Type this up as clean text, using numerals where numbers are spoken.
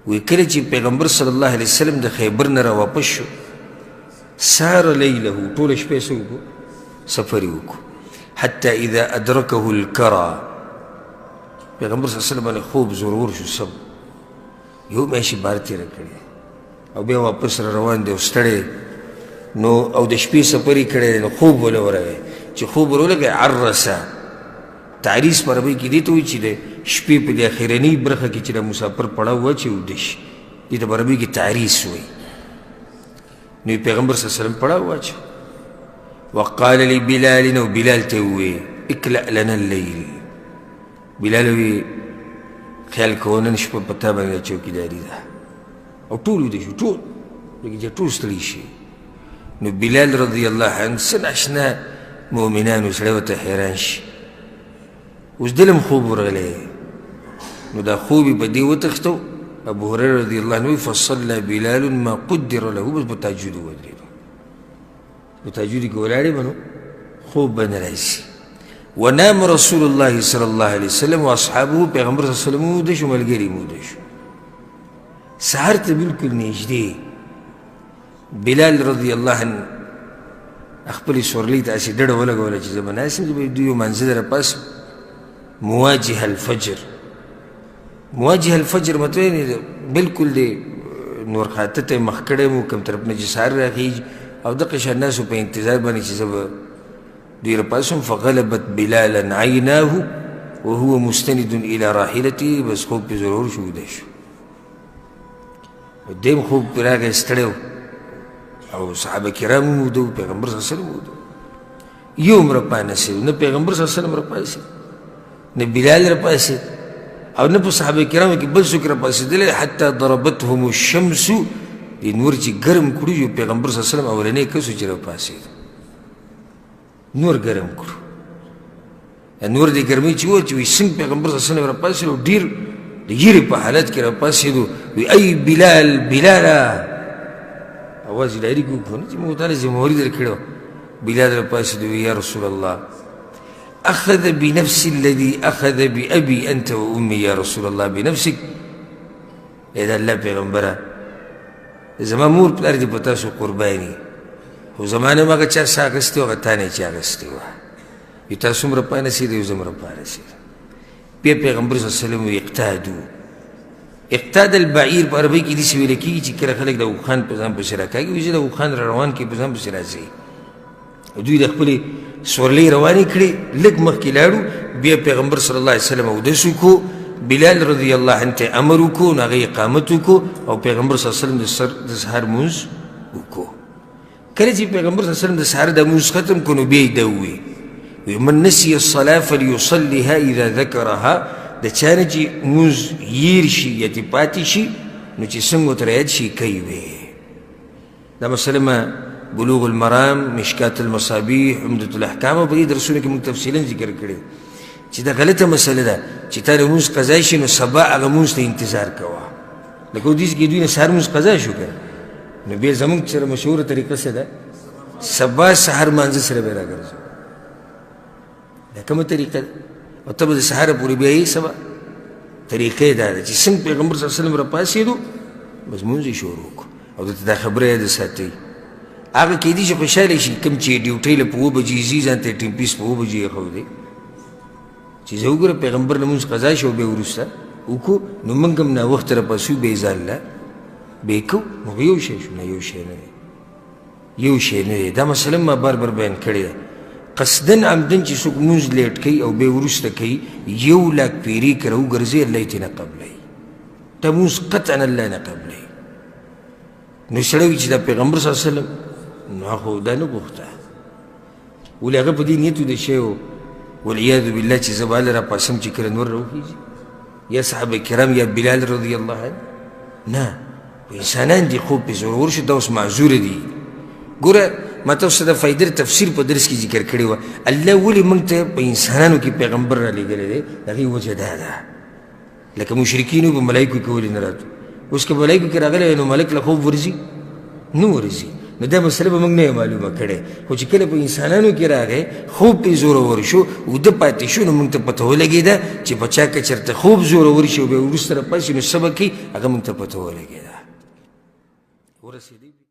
وی کله چې پیغمبر صلی الله علیه وسلم د خیبر نه راواپس شو سار لیله ټوله شپه څه وکړو سفر یې وکړو حتی اذا ادرکه الکرا پیغمبر صلی الله علیه وسلم باندې خوب زورور شو سب یو میاشتې بار تېره کړې او بیا واپس را روان دی او ستړی نو او د شپې سفر یې کړی نو خوب وله ورغی چې خوب ور ولګی عرسه تعریس په عربۍ کې دې ته وایي چې د شپې په دې اخرنۍ برخه کې چې د مسافر پړاو واچوي ویده شي دې ته په عربۍ کې تعریس وایي نو پیغمبر صلی الله علیه وسلم پړاو واچو وقال لبلال نو بلال ته ووایي اکلأ لنا اللیل بلال وی خیال کوه نن شپه په تا باندې چوکیداري ده او ټول ویده شو ټول لکه چې ټول ستړي شي نو بلال رضی الله عنه څه ناشنا مؤمنانو سړی ورته حیران شي اوس دلم خوب ورغلی نو دا خوب یې په دې وتښتو ابو هريره رضی الله عنه فصلى بلال ما قدر له بس په تهجد ودرېدو په تهجد کې ولاړې به نو خوب به نه راشي ونام رسول الله صلی الله علیه وسلم واصحابه پیغمبر صلی الله علیه وسلم موده شو ملګري موده شو سهار ته بلکل نږدې بلال رضی الله عنه خپلې سورلۍ ته هسې ډډه ولګوله چې زه به ناست یم دوی مانځه در پاسم مواجه الفجر مواجه الفجر مطلب بلکل د نور خاته ته مخ کړی مو کوم طرف نه چې سهار راخیږي او دقه شان ناسو په انتظار باندې چې زه به دوی راپاسم فغلبت بلالا عیناه وهو مستند الى راحلته بس خوب پې ضرور شو ویده شو دیم خوب پې راغی ستړی او صحابه کرام موده و پیغمبر صلی الله علیه وسلم موده یو هم راپانسېد نه پیغمبر صلی الله علیه وسلم راپاسېد نه بلال راپاسېد او نه په صحابه کرامو کې بل څوک راپاسېدلی حتی ضربتهم الشمس د نور چې ګرم کړو یو پیغمبر صلی الله علیه وسلم اولنی کس و چې راپاسېد نور ګرم کړو نور د ګرمۍ چې و چې وایي څنګه پیغمبر صلی الله علیه وسلم راپاسېد او ډېر د یېرې په حالت کې راپاسېدو وایي ای بلال بلاله آواز یې ډایري کړو که نه چې موږ تعالی ذمهواري در کړې وه بلال راپاسېد وایي یا رسول الله أخذ بنفس الذي أخذ بأبي أنت وأمي يا رسول الله بنفسك إذا الله پیغمبره زما مور پلار دې په تاسو قرباني خو زما نه هغه چا څه اخیستې وه هغه تا نه یې چې اخیستې وه وي تاسو هم راپانسېد یو زه هم راپانسېد بیا پیغمبر صلی الله علیه وسلم وایي اقتادو اقتاد البعیر په عربۍ کې داسې ویل کېږي چې کله خلک د اوښان په ځان پسې راکاږي وایي زه د اوښان را روان کړي په ځان پسې راځي دوی د خپلې سورلۍ روانې کړې لږ مخکې لاړو بیا پیغمبر صلی الله علیه وسلم اودس وکړو بلال رضی الله عنه ته امر وکړو نو هغه اقامت وکړو او پیغمبر صلی الله علیه وسلم د سهار لمونځ وکړو کله چې پیغمبر صلی الله علیه وسلم د سهار د لمونځ ختم کړو نو بیا یې دا ووایي من نسي الصلاة فليصلها اذا ذکرها د چا نه چې لمونځ هیر شي یا ترې پاتې شي نو چې څنګه ورته رایاد شي کوي وی دا مسله بلوغ المرام مشکات المصابیح عمدة الاحکام او په دې درسونو کې موږ تفصیلا ذکر کړی چې دا غلطه مسله ده چې تا لمونځ قضا شي نو سبا هغه لمونځ ته انتظار کوه لکه ودیس کې دوی نه سهار لمونځ قضا شو که نو بیا زموږ سره مشهوره طریقه څه ده سبا سهار مانځه سره به راګرځو دا کومه طریقه ده او ته به د سهاره پورې بیا یې سبا طریقه دا ده چې څنګه پیغمبر صلی الله علیه وسلم راپاڅېدو بس لمونځ یې شروع کړو او دته دا خبره یاد ساتئ هغه کېدي چې خوشحاله شي کوم چې ډیوټۍ له په 9 بجې ځي ځان ته ټیم پیس په 9 بجې ایښودی چې زه وګوره پیغمبر لمونځ قضا شو بیا وروسته وکړو نو موږ هم ناوخته راپاڅو بیا یې ځان له بیا یې کوو نو یو شی شو نه یو شی نه دی یو شی نه دی دا مسله ما بار بار بیان کړې ده قصدن عمدن چې څوک لمونځ لیټ کوي او بیا وروسته کوي 1,00,000 پیرې که راوګرځي الله یې ترې نه قبلوي دا لمونځ قطعا الله نه قبلوي نو سړی وي چې دا پیغمبر صلی الله علیه وسلم نو خو دا نه غوښته ولې هغه په دې نیت ویده شوی و والعیاذ بالله چې زه به هله راپاسم چې کله نور راوخېږي یا صحابه کرام یا بلال رضی الله عنه نه انسانان دي خوب پې ضرور شو دا اوس معذوره دي ګوره ما تاسو ته د فایدې تفسیر په درس کې ذکر کړی وه الله ولې موږ ته په انسانانو کې پیغمبر رالیږلی دی د هغې وجه دا ده لکه مشرکینو په ملایکو کې ولې نه راتلو اوس که ملایکو کې راغلی وی نو ملک له خوب ورځي نه ورځي نو دا مسله به موږ نه معلومه کړې خو چې کله په انسانانو کې راغی خوب پې زورور شو اوده پاتې شو نو موږ ته پته ولګېده چې په چا که چېرته خوب زورور شي او بیا وروسته راپاسي نو څه به کوي هغه موږ ته پته ولګېده ورسېدی